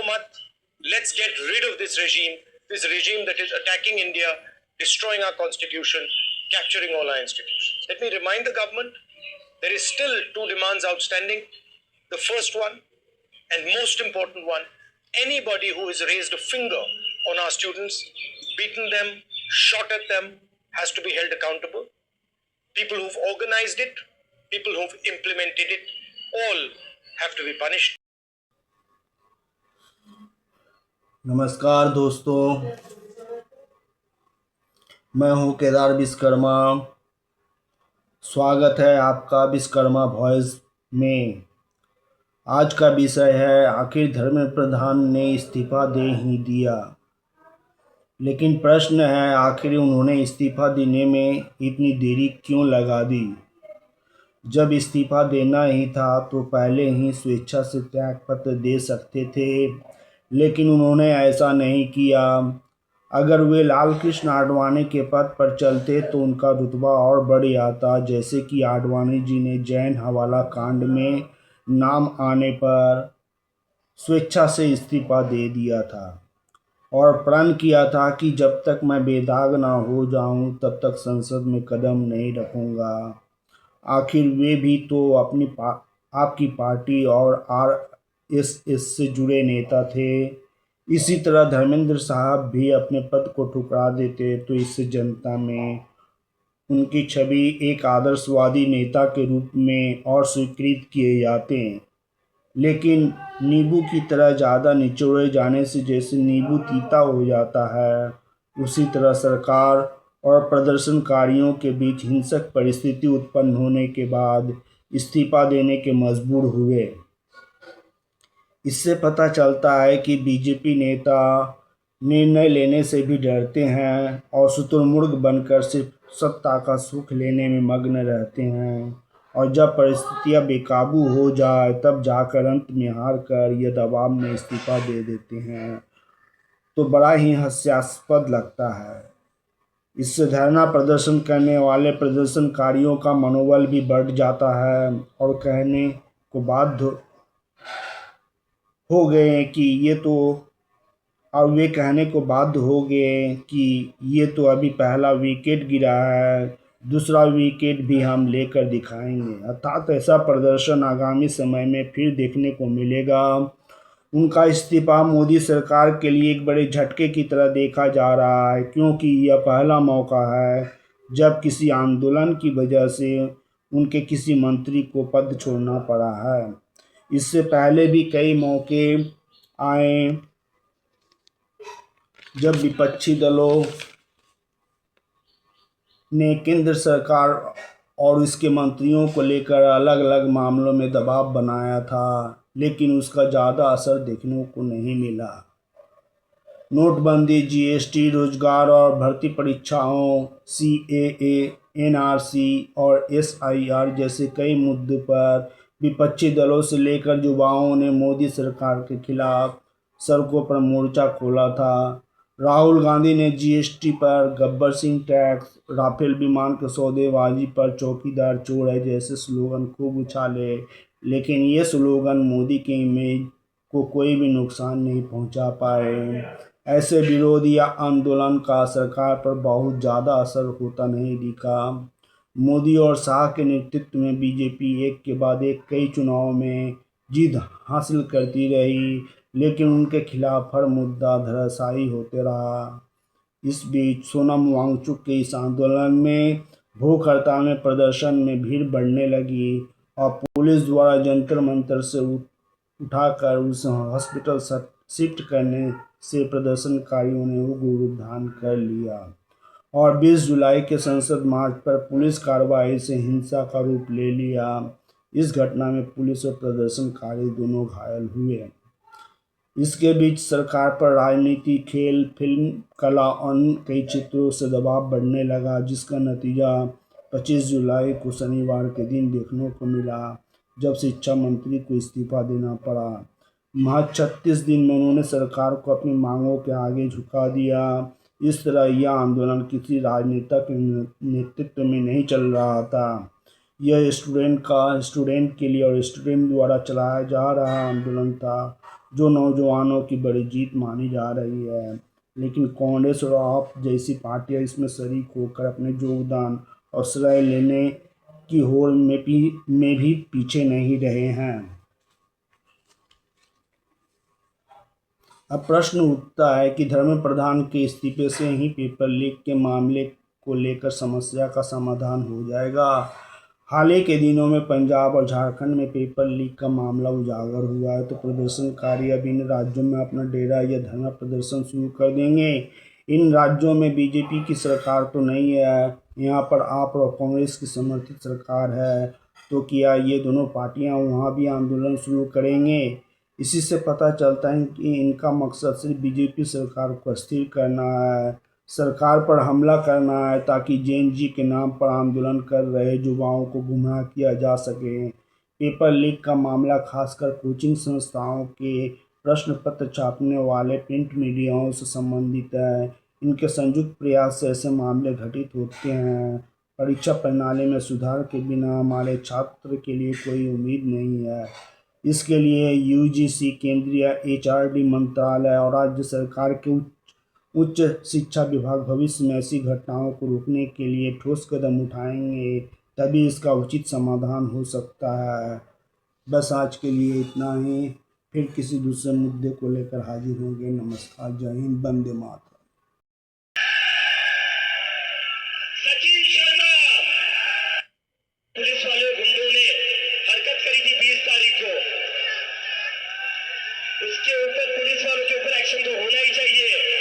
mat, let's get rid of this regime that is attacking India, destroying our constitution, capturing all our institutions. Let me remind the government, there is still two demands outstanding. The first one, and most important one, anybody who has raised a finger on our students, beaten them, shot at them, has to be held accountable. People who've organized it, people who've implemented it, all have to be punished. नमस्कार दोस्तों, मैं हूं केदार विश्वकर्मा। स्वागत है आपका Vishwakarma voice में। आज का विषय है, आखिर धर्मेंद्र प्रधान ने इस्तीफा दे ही दिया। लेकिन प्रश्न है, आखिर उन्होंने इस्तीफा देने में इतनी देरी क्यों लगा दी? जब इस्तीफा देना ही था तो पहले ही स्वेच्छा से त्याग पत्र दे सकते थे, लेकिन उन्होंने ऐसा नहीं किया। अगर वे लाल कृष्ण आडवाणी के पद पर चलते तो उनका रुतबा और बढ़ जाता, जैसे कि आडवाणी जी ने जैन हवाला कांड में नाम आने पर स्वेच्छा से इस्तीफा दे दिया था और प्रण किया था कि जब तक मैं बेदाग ना हो जाऊं तब तक संसद में कदम नहीं रखूंगा। आखिर वे भी तो आपकी पार्टी और आरएसएस से जुड़े नेता थे। इसी तरह धर्मेंद्र साहब भी अपने पद को ठुकरा देते तो इससे जनता में उनकी छवि एक आदर्शवादी नेता के रूप में और स्वीकृत किए जाते। लेकिन नींबू की तरह ज़्यादा निचोड़े जाने से जैसे नींबू तीता हो जाता है, उसी तरह सरकार और प्रदर्शनकारियों के बीच हिंसक परिस्थिति उत्पन्न होने के बाद इस्तीफा देने के मजबूर हुए। इससे पता चलता है कि बीजेपी नेता निर्णय लेने से भी डरते हैं और शुतुरमुर्ग बनकर सिर्फ सत्ता का सुख लेने में मग्न रहते हैं, और जब परिस्थितियां बेकाबू हो जाए तब जाकर अंत में हार कर यह दबाव में इस्तीफा दे देते हैं, तो बड़ा ही हास्यास्पद लगता है। इससे धरना प्रदर्शन करने वाले प्रदर्शनकारियों का मनोबल भी बढ़ जाता है और कहने को बाध्य हो गए कि ये तो अभी पहला विकेट गिरा है, दूसरा विकेट भी हम लेकर दिखाएंगे। अर्थात ऐसा प्रदर्शन आगामी समय में फिर देखने को मिलेगा। उनका इस्तीफा मोदी सरकार के लिए एक बड़े झटके की तरह देखा जा रहा है, क्योंकि यह पहला मौका है जब किसी आंदोलन की वजह से उनके किसी मंत्री को पद छोड़ना पड़ा है। इससे पहले भी कई मौके आए जब विपक्षी दलों ने केंद्र सरकार और इसके मंत्रियों को लेकर अलग अलग मामलों में दबाव बनाया था, लेकिन उसका ज़्यादा असर देखने को नहीं मिला। नोटबंदी, जीएसटी, रोजगार और भर्ती परीक्षाओं, सीएए, एनआरसी और एसआईआर जैसे कई मुद्दों पर विपक्षी दलों से लेकर युवाओं ने मोदी सरकार के खिलाफ सड़कों पर मोर्चा खोला था। राहुल गांधी ने जीएसटी पर गब्बर सिंह टैक्स, राफेल विमान के सौदेबाजी पर चौकीदार चोर है जैसे स्लोगन खूब उछाले, लेकिन ये स्लोगन मोदी के इमेज को कोई भी नुकसान नहीं पहुंचा पाए। ऐसे विरोध या आंदोलन का सरकार पर बहुत ज़्यादा असर होता नहीं दिखा। मोदी और शाह के नेतृत्व में बीजेपी एक के बाद एक कई चुनाव में जीत हासिल करती रही, लेकिन उनके खिलाफ हर मुद्दा धराशायी होते रहा। इस बीच सोनम वांगचुक के इस आंदोलन में भूख हड़ताल में प्रदर्शन में भीड़ बढ़ने लगी और पुलिस द्वारा जंतर मंतर से उठाकर उस हॉस्पिटल शिफ्ट करने से प्रदर्शनकारियों ने उग्र रूप धारण कर लिया और 20 जुलाई के संसद मार्च पर पुलिस कार्रवाई से हिंसा का रूप ले लिया। इस घटना में पुलिस और प्रदर्शनकारी दोनों घायल हुए। इसके बीच सरकार पर राजनीति, खेल, फिल्म, कला और कई क्षेत्रों से दबाव बढ़ने लगा, जिसका नतीजा 25 जुलाई को शनिवार के दिन देखने को मिला, जब शिक्षा मंत्री को इस्तीफा देना पड़ा। महज 36 दिन में उन्होंने सरकार को अपनी मांगों के आगे झुका दिया। इस तरह यह आंदोलन किसी राजनेता के नेतृत्व में नहीं चल रहा था। यह स्टूडेंट के लिए और स्टूडेंट द्वारा चलाया जा रहा आंदोलन था। जो नौजवानों की बड़ी जीत मानी जा रही है। लेकिन कांग्रेस और आप जैसी पार्टियां इसमें शरीक होकर अपने योगदान और श्रेय लेने की होड़ में भी पीछे नहीं रहे हैं। अब प्रश्न उठता है कि धर्मेंद्र प्रधान के इस्तीफे से ही पेपर लीक के मामले को लेकर समस्या का समाधान हो जाएगा। हाल ही के दिनों में पंजाब और झारखंड में पेपर लीक का मामला उजागर हुआ है, तो प्रदर्शनकारी अब इन राज्यों में अपना डेरा या धरना प्रदर्शन शुरू कर देंगे। इन राज्यों में बीजेपी की सरकार तो नहीं है, यहाँ पर आप और कांग्रेस की समर्थित सरकार है, तो क्या ये दोनों पार्टियां वहाँ भी आंदोलन शुरू करेंगे? इसी से पता चलता है कि इनका मकसद सिर्फ बीजेपी सरकार को अस्थिर करना है, सरकार पर हमला करना है, ताकि जेएनजी के नाम पर आंदोलन कर रहे युवाओं को गुमराह किया जा सके। पेपर लीक का मामला खासकर कोचिंग संस्थाओं के प्रश्न पत्र छापने वाले प्रिंट मीडियाओं से संबंधित है। इनके संयुक्त प्रयास से ऐसे मामले घटित होते हैं। परीक्षा प्रणाली में सुधार के बिना हमारे छात्र के लिए कोई उम्मीद नहीं है। इसके लिए यूजीसी, केंद्रीय एचआरडी मंत्रालय और राज्य सरकार के उच्च शिक्षा विभाग भविष्य में ऐसी घटनाओं को रोकने के लिए ठोस कदम उठाएंगे, तभी इसका उचित समाधान हो सकता है। बस आज के लिए इतना ही, फिर किसी दूसरे मुद्दे को लेकर हाजिर होंगे। नमस्कार, जय हिंद, वंदे मातरम। सचिन शर्मा, पुलिस वाले गुंडों ने हरकत करी थी 20 तारीख को, उसके ऊपर पुलिस वालों के ऊपर एक्शन तो होना ही चाहिए।